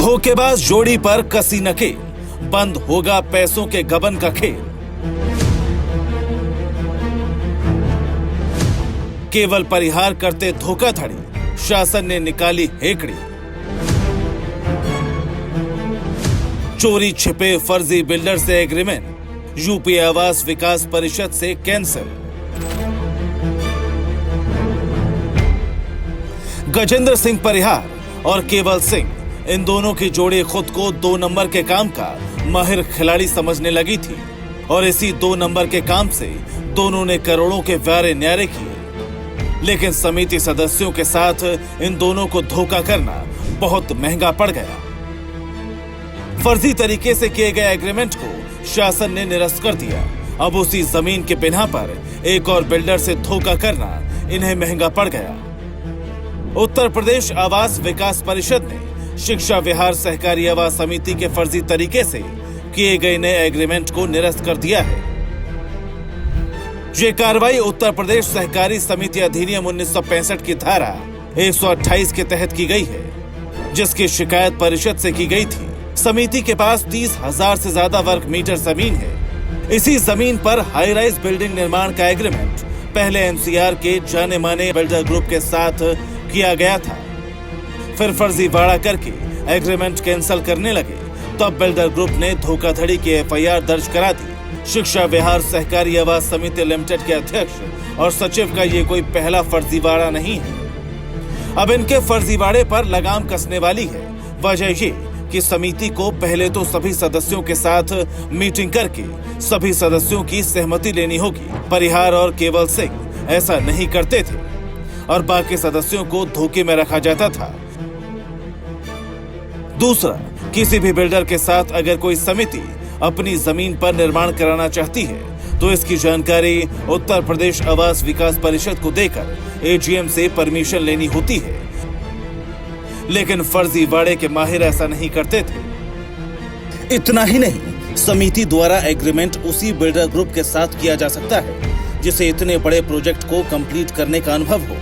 धोखेबाज जोड़ी पर कसी नकेल, बंद होगा पैसों के गबन का खेल। केवल परिहार करते धोखाधड़ी, शासन ने निकाली हेकड़ी। चोरी छिपे फर्जी बिल्डर से एग्रीमेंट, यूपी आवास विकास परिषद से कैंसिल। गजेंद्र सिंह परिहार और केवल सिंह, इन दोनों की जोड़ी खुद को 2 नंबर के काम का माहिर खिलाड़ी समझने लगी थी और इसी 2 नंबर के काम से दोनों ने करोड़ों के व्यारे न्यारे किए। लेकिन समिति सदस्यों के साथ इन दोनों को धोखा करना बहुत महंगा पड़ गया। फर्जी तरीके से किए गए एग्रीमेंट को शासन ने निरस्त कर दिया। अब उसी जमीन के बिना पर एक और बिल्डर से धोखा करना इन्हें महंगा पड़ गया। उत्तर प्रदेश आवास विकास परिषद ने शिक्षा विहार सहकारी आवास समिति के फर्जी तरीके से किए गए नए एग्रीमेंट को निरस्त कर दिया है। ये कार्रवाई उत्तर प्रदेश सहकारी समिति अधिनियम 1965 की धारा 128 के तहत की गई है, जिसकी शिकायत परिषद से की गई थी। समिति के पास 30,000 से ज्यादा वर्ग मीटर जमीन है। इसी जमीन पर हाई राइज बिल्डिंग निर्माण का एग्रीमेंट पहले एनसीआर के जाने माने बिल्डर ग्रुप के साथ किया गया था। फिर फर्जीवाड़ा करके एग्रीमेंट कैंसिल करने लगे, तब बिल्डर ग्रुप ने धोखाधड़ी की एफआईआर दर्ज करा दी। शिक्षा विहार सहकारी आवास समिति लिमिटेड के अध्यक्ष और सचिव का ये कोई पहला फर्जीवाड़ा नहीं है। अब इनके फर्जीवाड़े पर लगाम कसने वाली है। वजह ये कि समिति को पहले तो सभी सदस्यों के साथ मीटिंग करके सभी सदस्यों की सहमति लेनी होगी। परिहार और केवल सिंह ऐसा नहीं करते थे और बाकी सदस्यों को धोखे में रखा जाता था। दूसरा, किसी भी बिल्डर के साथ अगर कोई समिति अपनी जमीन पर निर्माण कराना चाहती है तो इसकी जानकारी उत्तर प्रदेश आवास विकास परिषद को देकर एजीएम से परमिशन लेनी होती है। लेकिन फर्जीवाड़े के माहिर ऐसा नहीं करते थे। इतना ही नहीं, समिति द्वारा एग्रीमेंट उसी बिल्डर ग्रुप के साथ किया जा सकता है जिसे इतने बड़े प्रोजेक्ट को कंप्लीट करने का अनुभव हो,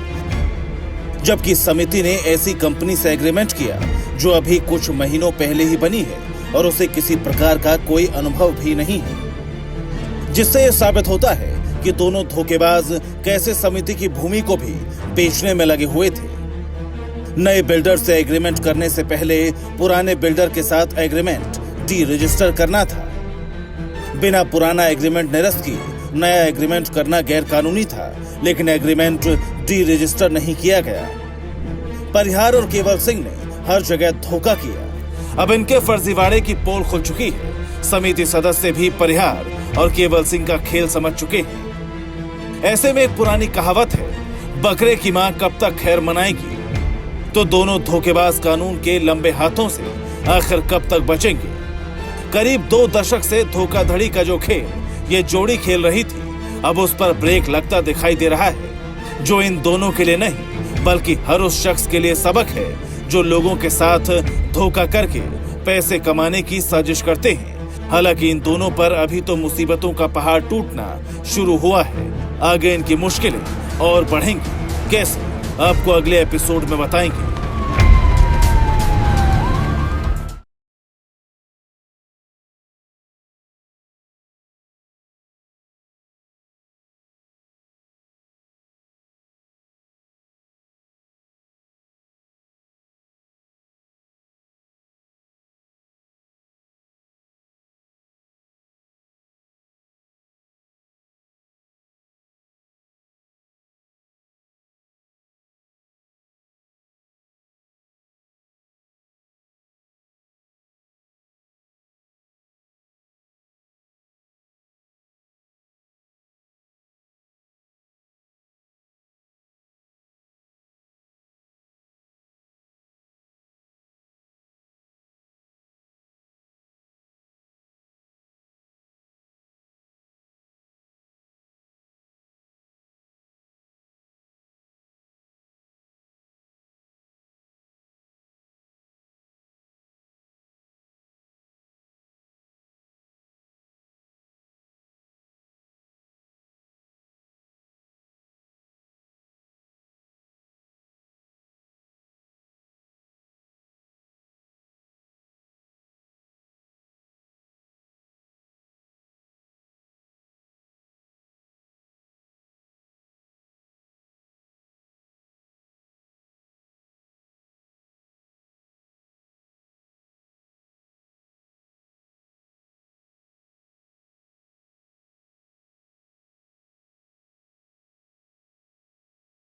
जबकि समिति ने ऐसी कंपनी से एग्रीमेंट किया जो अभी कुछ महीनों पहले ही बनी है और उसे किसी प्रकार का कोई अनुभव भी नहीं है। जिससे यह साबित होता है कि दोनों धोखेबाज कैसे समिति की भूमि को भी बेचने में लगे हुए थे। नए बिल्डर से एग्रीमेंट करने से पहले पुराने बिल्डर के साथ एग्रीमेंट डी रजिस्टर करना था। बिना पुराना एग्रीमेंट निरस्त किए नया एग्रीमेंट करना गैर कानूनी था, लेकिन एग्रीमेंट डी रजिस्टर नहीं किया गया। परिहार और केवल सिंह ने हर जगह धोखा किया। अब इनके फर्जीवाड़े की पोल खुल चुकी है। समिति सदस्य भी परिहार और केवल सिंह का खेल समझ चुके हैं। ऐसे में एक पुरानी कहावत है, बकरे की मां कब तक खैर मनाएगी। तो दोनों धोखेबाज कानून के लंबे हाथों से आखिर कब तक बचेंगे। करीब 2 दशक से धोखाधड़ी का जो खेल ये जोड़ी खेल रही थी, अब उस पर ब्रेक लगता दिखाई दे रहा है, जो इन दोनों के लिए नहीं बल्कि हर उस शख्स के लिए सबक है जो लोगों के साथ धोखा करके पैसे कमाने की साजिश करते हैं। हालांकि इन दोनों पर अभी तो मुसीबतों का पहाड़ टूटना शुरू हुआ है। आगे इनकी मुश्किलें और बढ़ेंगी। कैसे, आपको अगले एपिसोड में बताएंगे।